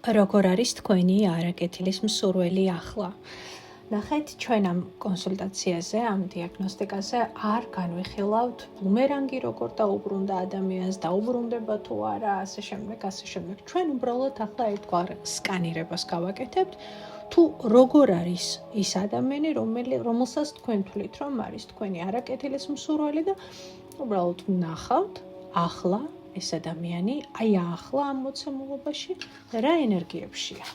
როგორ არის თქვენი არაკეთილის მსურველი ახლა? ნახეთ, ჩვენ ამ კონსულტაციაზე, ამ დიაგნოსტიკაზე არ განვიხილავთ ბუმერანგი როგორ დაუბრუნდა ადამიანს, დაუბრუნდება თუ არა, ასე შემდეგ. ჩვენ უბრალოდ ახლა ერთგვარ სკანირებას გავაკეთებთ, თუ როგორ არის ის ადამიანი, რომელსაც თქვენ თვლით, რომ არის თქვენი არაკეთილის მსურველი და უბრალოდ ვნახავთ ახლა ეს ადამიანი, აი ახლა ამ მოცემულობაში რა ენერგიებშია.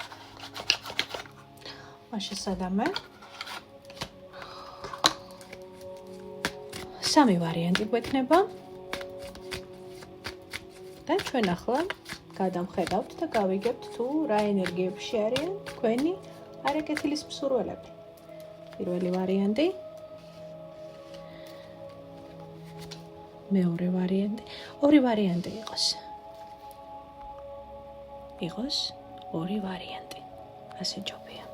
შესადამე სამი ვარიანტი გვექნება და ჩვენ ახლა გადავხედავთ და გავიგებთ თუ რა ენერგიებში არიან თქვენი არაკეთილის მსურველები. პირველი ვარიანტი, მეორე ვარიანტი, ორი ვარიანტი იყოს ორი ვარიანტი, ასე ჯობია.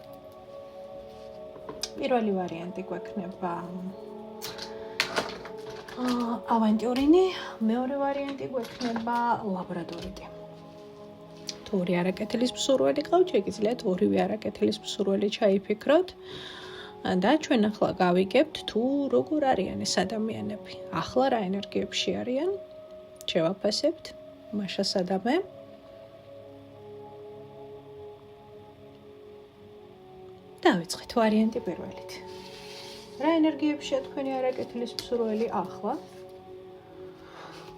პირველი ვარიანტი გვექნება ავანტიურინი, მეორე ვარიანტი გვექნება ლაბრადორიტი. თუ ორი არაკეთილის მსურველი ყავთ, შეგიძლიათ ორივე არაკეთილის მსურველი ჩაიფიქროთ და ჩვენ ახლა გავიგებთ თუ როგორ არიან ეს ადამიანები. ახლა რა ენერგიებში არიან? შევაფასებთ მაშასადამე. დავიწყეთ ვარიანტი პირველით. რა ენერგიებშია თქვენი არაკეთილის მსურველი ახლა?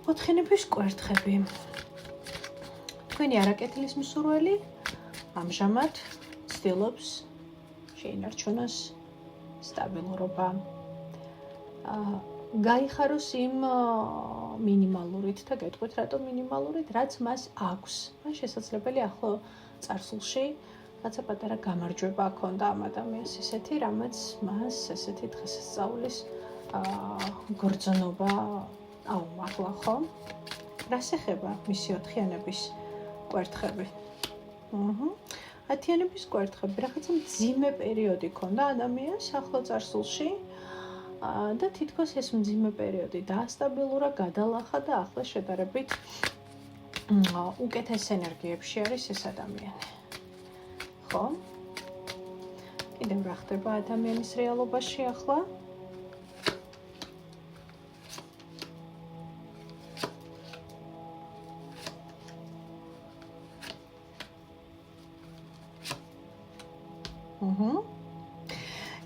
ოთხენების კვერთხები. თქვენი არაკეთილის მსურველი ამჟამად ცდილობს შეინარჩუნოს სტაბილურობა. გაიხაროს იმ მინიმალურით და გეტყვით რატომ მინიმალურით, რაც მას აქვს. ან შესაძლებელი ახლო წარსულში რაცა პატარა გამარჯვება ჰქონდა ამ ადამიანს ისეთი, რამაც მას ესეთი დღესასწაულის გრძნობა აუმართლა, ხო? რას ეხება მისი ოთხიანების კვერთხები? ათიანების კვერთხები, რაღაცა მძიმე პერიოდი ჰქონდა ადამიანს ახლო წარსულში და თითქოს ეს მძიმე პერიოდი დაასტაბილურა, გადალახა და ახლა შედარებით უკეთეს ენერგიებში არის ეს ადამიანი. ხო? კიდევ რა ხდება ადამიანის რეალობაში ახლა?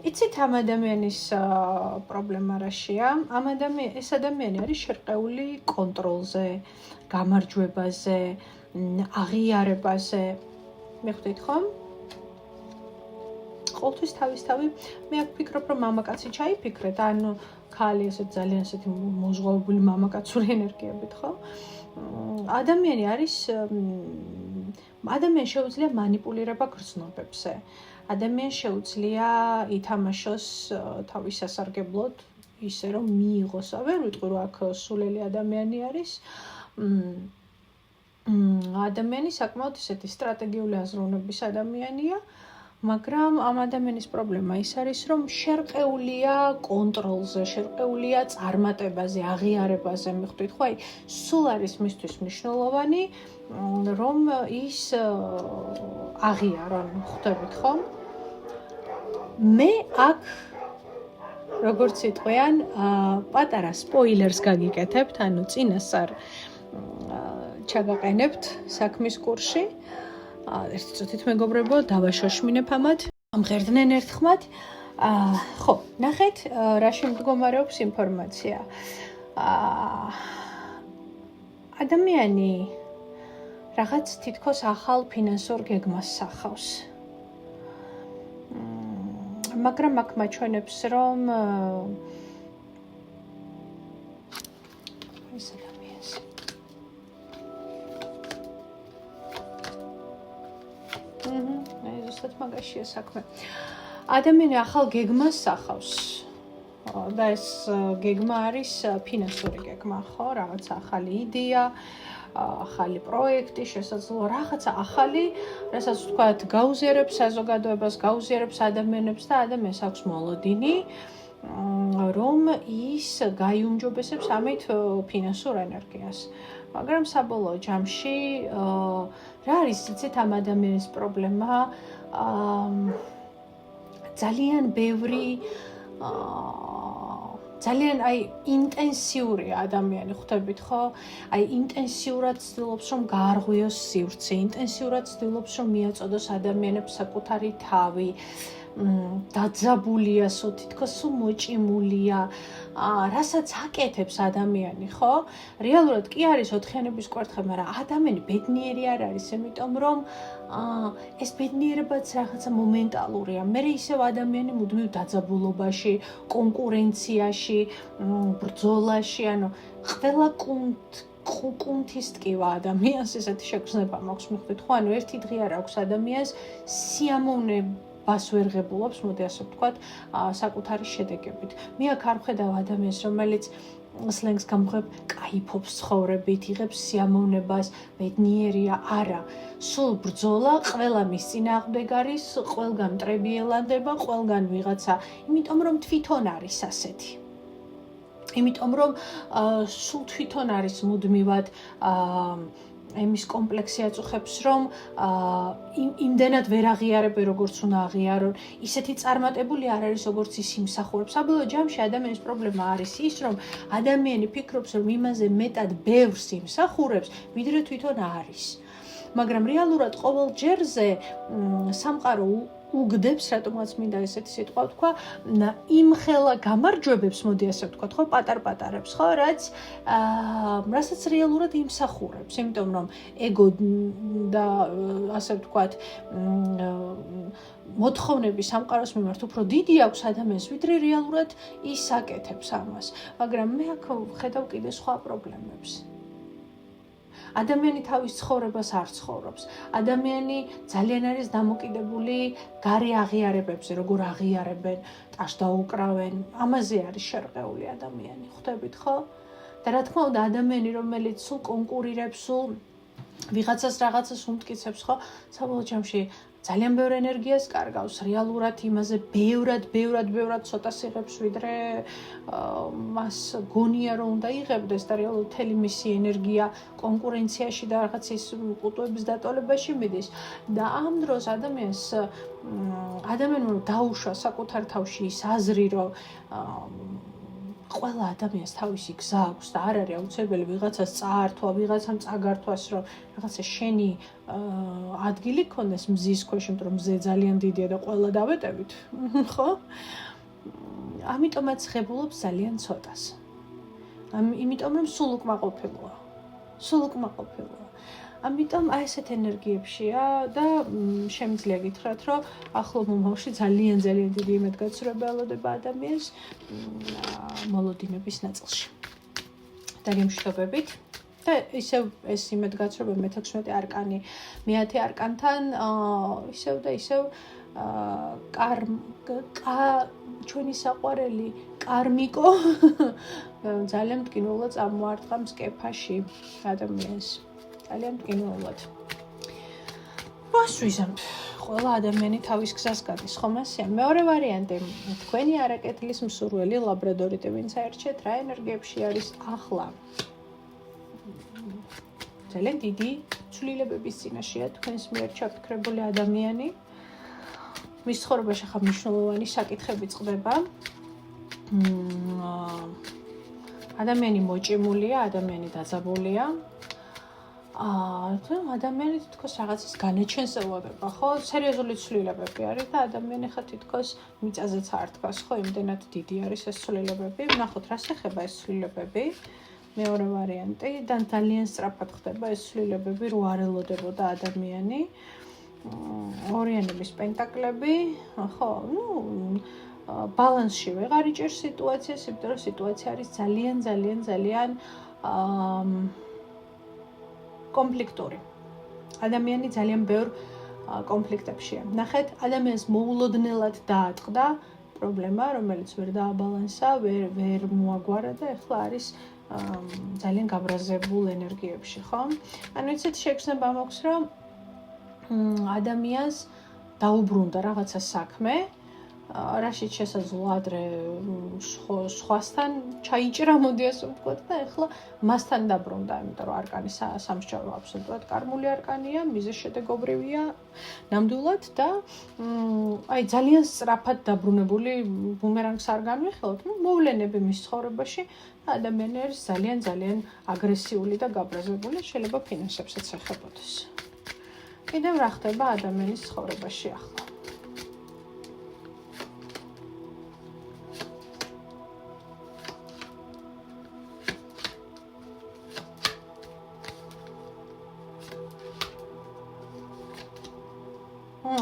იცით ამ ადამიანის პრობლემა რაშია? ეს ადამიანი არის შერყეული კონტროლზე, გამარჯვებაზე, აღიარებაზე. მიხვდით ხომ? ყოველთვის თავისთავი, მე აქ ვფიქრობ, რომ მამაკაცი ჩაიფიქრეთ, ანუ ქალი ესეთ ძალიან ესეთი მოზღვავებული მამაკაცური ენერგიებით, ხო? ადამიანს შეუძლია მანიპულირება გრძნობებზე. ადამიანს შეუძლია ითამაშოს თავის სასარგებლოდ, ისე რომ მიიღოს. ვერ ვიტყვი, რომ აქ სულელი ადამიანი არის. ადამიანი საკმაოდ ესეთი სტრატეგიული აზროვნების ადამიანია, მაგრამ ამ ადამიანის პრობლემა ის არის, რომ შერყეულია კონტროლზე, შერყეულია წარმატებაზე, აღიარებაზე, მიხვდით ხო? აი, სულ არის მისთვის მნიშვნელოვანი, რომ ის აღიარონ, ხვდებით ხო? მე აქ როგორც იტყვიან, პატარა სპოილერს გაგიკეთებთ, ანუ წინასწარ ჩაგაყენებთ საქმის კურსში. ერთი წუთით მეგობრებო, დავაშოშმინებ ამათ, ამღერდნენ ერთხმად. ხო, ნახეთ, რაში მდგომარეობს ინფორმაცია. ადამიანი რაღაც თითქოს ახალ ფინანსურ გეგმას სახავს. მაგრამ აქ მაჩვენებს, რომ ეს ადამიანს ზუსტად მაგაშია საქმე. ადამიანი ახალ გეგმას სახავს და ეს გეგმა არის ფინანსური გეგმა, ხო? რაღაცა ახალი იდეა, ახალი პროექტი, შესაძლოა რაღაცა ახალი, რასაც ვთქვათ, გაუზიარებს საზოგადოებას, გაუზიარებს ადამიანებს და ადამიანს აქვს მოლოდინი, რომ ის გაიუმჯობესებს ამით ფინანსურ ენერგიას. მაგრამ საბოლოო ჯამში რა არის იცით ამ ადამიანის პრობლემა? ძალიან ბევრი ძალიან ინტენსიური ადამიანი ხვდებით ხო? ინტენსიურად ცდილობს რომ გაარღვიოს სივრცე, ინტენსიურად ცდილობს რომ მიაწოდოს ადამიანებს საკუთარი თავი, დაძაბულია, თითქოს მოჭიმულია, რასაც აკეთებს ადამიანი, ხო? რეალურად კი არის ოთხიანების კვერთხე, მაგრამ ადამიანი ბედნიერი არ არის, იმიტომ რომ ეს ბედნიერებაც რაღაცა მომენტალურია. მე ისევ ადამიანი მუდმივ დაძაბულობაში, კონკურენციაში, ბრძოლაში, ყველა კუნთის ტკივა ადამიანს ესეთი შეგრძნება მაქვს, მიხვდით ხო? ერთი დღე არ აქვს ადამიანს სიამოვნებას ვერ ღებულობს, მოდი ასე ვთქვათ, საკუთარი შედეგებით. მე აქ არ ვხედავ ადამიანს, რომელიც სლენგს გამღვებ, კაიფობს ცხოვრებით, იღებს სიამოვნებას, ბედნიერია, არა. სულ ბრძოლა, ყველა მის წინააღმდეგ არის, ყველგან მტრები ელანდება, ყველგან ვიღაცა, იმიტომ რომ თვითონ არის ასეთი. იმიტომ რომ სულ თვითონ არის მუდმივად იმის კომპლექსი აწუხებს, რომ იმდენად ვერ აღიარებენ, როგორც უნდა აღიარონ, ისეთი წარმატებული არ არის, როგორც ის იმსახურებს. საბოლოო ჯამში ადამიანის პრობლემა არის ის, რომ ადამიანი ფიქრობს, რომ იმაზე მეტად ბევრს იმსახურებს, ვიდრე თვითონ არის. მაგრამ რეალურად ყოველ ჯერზე სამყარო უგდებს, რატომაც მინდა ესეთი სიტყვა ვთქვა, იმხელა გამარჯვებებს, მოდი ასე ვთქვათ, ხო, პატარ-პატარებს, ხო, რასაც რეალურად იმსახურებს, იმიტომ რომ ეგო და ასე ვთქვათ, მოთხოვნები სამყაროს მიმართ უფრო დიდი აქვს ადამიანს, ვიდრე რეალურად ის აკეთებს ამას. მაგრამ მე აქ ვხედავ კიდე სხვა პრობლემებს. ადამიანი თავის ცხოვრებას არ ცხოვრობს. ადამიანი ძალიან არის დამოკიდებული გარე აღიარებებზე, როგორ აღიარებენ, ტაშ დაუკრავენ. ამაზე არის შერყეული ადამიანი, ხვდებით ხო? და რა თქმა უნდა, ადამიანი, რომელიც სულ კონკურირებს, სულ ვიღაცას რაღაცას უმტკიცებს, ხო? საბოლოო ჯამში ძალიან ბევრ ენერგიას კარგავს, რეალურად იმაზე ბევრად ცოტას იღებს, ვიდრე მას გონია რომ უნდა იღებდეს და რეალურად მთელი მისი ენერგია კონკურენციაში და რაღაც ის ყუტუების დატოლებაში მიდის. და ამ დროს ადამიანმა დაუშვა საკუთარ თავში ის აზრი, რომ ყველა ადამიანს თავისი გზა აქვს და არ არის აუცილებელი ვიღაცას წაართვა, ვიღაცამ წაგართვას, რომ რაღაცა შენი ადგილი ქონდეს მზის ქვეშ, იმიტომ რომ მზე ძალიან დიდია და ყველა დავეტევით, ხო? ამიტომაც ღებულობს ძალიან ცოტას. იმიტომ რომ სულ უკმაყოფილოა. ამიტომ ესეთ ენერგიებშია და შემიძლია გითხრათ, რომ ახლო მომავალში ძალიან დიდი იმედგაცრუება ელოდება ადამიანს მოლოდინების ნაწილში. და გემშვიდობებით. და ისევ ეს იმედგაცრუება მე-16 არკანი, მე-10 არკანთან ისევ ჩვენი საყვარელი კარმიკო ძალიან მტკივნეულად წამოარტყა მსკეფაში ადამიანს. ძალიან მტკივნეულად. ვისვისებ, ყველა ადამიანი თავის გზას გადის, ხომ ასეა? მეორე ვარიანტი, თქვენი არაკეთილის მსურველი ლაბრადორიტი, ვინც აერჩიეთ, რა ენერგიებში არის ახლა? ძალიან დიდი ცვლილებების წინაშეა თქვენს მიერ ჩაფიქრებული ადამიანი. მის ცხოვრებაში ახლა მნიშვნელოვანი საკითხები წყდება. ადამიანი მოჭიმულია, ადამიანი დაძაბულია. ადამიანი თითქოს რაღაცის განაჩენს ელოდება, ხო? სერიოზული ცვლილებები არის და ადამიანი ხა თითქოს მიწაზეც არ დგას, ხო? იმდენად დიდი არის ეს ცვლილებები. ვნახოთ, რას ეხება ეს ცვლილებები. მეორე ვარიანტი, და ძალიან სწრაფად ხდება ეს ცვლილებები, რო არ ელოდებოდა ადამიანი. ორიანების პენტაკლები, ხო, ბალანსში ვეღარ იჭერს სიტუაციას, იმიტომ რომ სიტუაცია არის ძალიან კონფლიქტური. ადამიანი ძალიან ბევრ კონფლიქტებშია. ნახეთ, ადამიანს მოულოდნელად დაატყდა პრობლემა, რომელიც ვერ დააბალანსა, ვერ მოაგვარა და ეხლა არის ძალიან გაბრაზებულ ენერგიებში, ხო? იცით, შეგრძნება მაქვს, რომ ადამიანს დაუბრუნდა რაღაცა საქმე, რაშიც შესაძლოა ადრე სხვასთან ჩაიჭრა, მოდი ასე ვთქვათ და ეხლა მასთან დაბრუნდა, იმიტომ რომ არკანი სამსჯავრო აბსოლუტურად კარმული არკანია, მიზეზშედეგობრივია ნამდვილად და აი ძალიან სწრაფად დაბრუნებული ბუმერანგს არ განვიხილოთ, მოვლენები მის ცხოვრებაში ადამიანი არის ძალიან აგრესიული და გაბრაზებული, შეიძლება ფინანსებსაც ეხებოდეს. კიდევ რა ხდება ადამიანის ცხოვრებაში ახლა?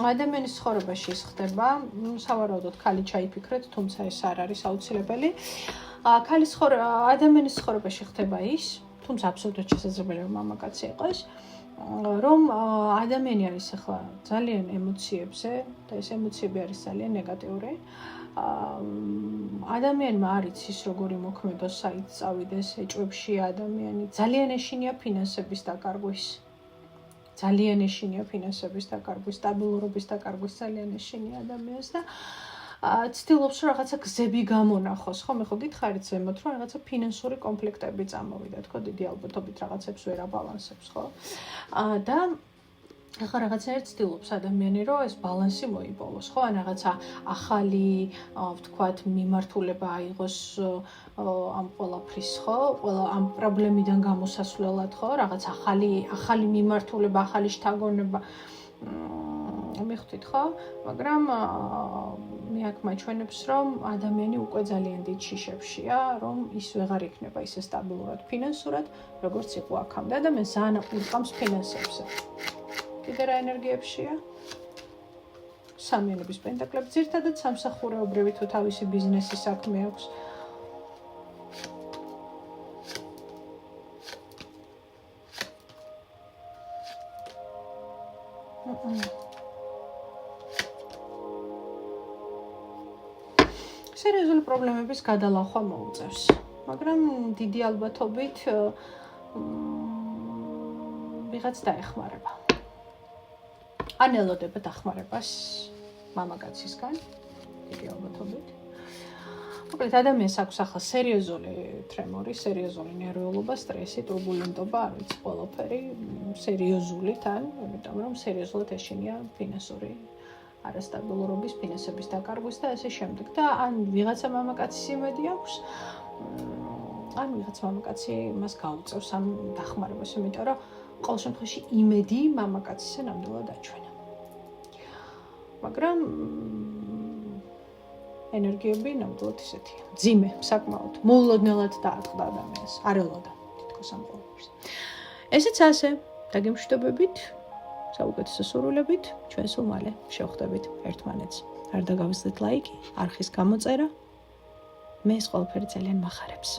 ადამიანის ცხოვრებაში ის ხდება, სავარაუდოდ ქალი ჩაიფიქრეთ, თუმცა ეს არ არის აუცილებელი. ადამიანის ცხოვრებაში ხდება ის, თუმცა აბსოლუტურად შესაძლებელია რომ მამაკაცი იყოს, რომ ადამიანი არის ახლა ძალიან ემოციებზე და ეს ემოციები არის ძალიან ნეგატიური. ადამიანმა არ იცის როგორი მოქმედოს, საით წავიდეს, ეჭვებში ადამიანი, ძალიან ეშინია ფინანსების დაკარგვის. ძალიან ეშინია ფინანსების დაკარგვის, სტაბილურობის დაკარგვის ძალიან ეშინია ადამიანს და ცდილობს რომ რაღაცა გზები გამონახოს, ხო, მე ხო გითხარით ზემოთ რომ რაღაცა ფინანსური კონფლიქტები წამოვიდა, თქო, დიდი ალბათობით რაღაცებს ვერ აბალანსებს, ხო? და ახლა რაღაცნაირად ცდილობს ადამიანი რომ ეს ბალანსი მოიპოვოს, ხო? ან რაღაცა ახალი, ვთქვათ, მიმართულება აიღოს ამ ყველაფრის, ხო? ყველა ამ პრობლემიდან გამოსასვლელად, ხო? რაღაც ახალი მიმართულება, ახალი შთაგონება მიხდით, ხო? მაგრამ მე აქ მაჩვენებს, რომ ადამიანი უკვე ძალიან დიდ შიშებშია, რომ ის ვეღარ იქნება ისე სტაბილურად ფინანსურად, როგორც იყო აქამდე. ადამიანს ძალიან ურყამს ფინანსებზე. კიდე რა ენერგიებშია? სამიანების პენტაკლები, ძირითადად სამსახურეობრივი თუ თავისი ბიზნესის საქმე აქვს. სერიოზული პრობლემების გადალახვა მოუწევს, მაგრამ დიდი ალბათობით ვიღაც დაეხმარება. ან ელოდება დახმარებას მამაკაცისგან, დიდი ალბათობით. მოკლედ ადამიანს აქვს ახლა სერიოზული ტრემორი, სერიოზული ნერვიულობა, სტრესი, турბულენტობა, არ ვიცი, ყველაფერი სერიოზული თან, იმიტომ რომ სერიოზულად ეშინია ფინანსური არასტაბილურობის, ფინანსების დაკარგვის და ასე შემდეგ. და ან ვიღაცა მამაკაცის იმედი აქვს, ან ვიღაცა მამაკაცი მას გაუწევს ამ დახმარებას, იმიტომ რომ ყოველ შემთხვევაში იმედი მამაკაცისზე ნამდვილად აჩვენა. მაგრამ ენერგიები ნამდვილად ისეთია. ძიმე, საკმაოდ, მოულოდნელად დაატყდა ადამიანს, არ ელოდა თითქოს ამ ყველაფერს. ესეც ასე, დაგემშვიდობებით, საუკეთესო სურვილებით, ჩვენ სულ მალე შევხვდებით ერთმანეთს. არ დაგავიწყდეთ ლაიკი, არხის გამოწერა. მე ეს ყველაფერი ძალიან მახარებს.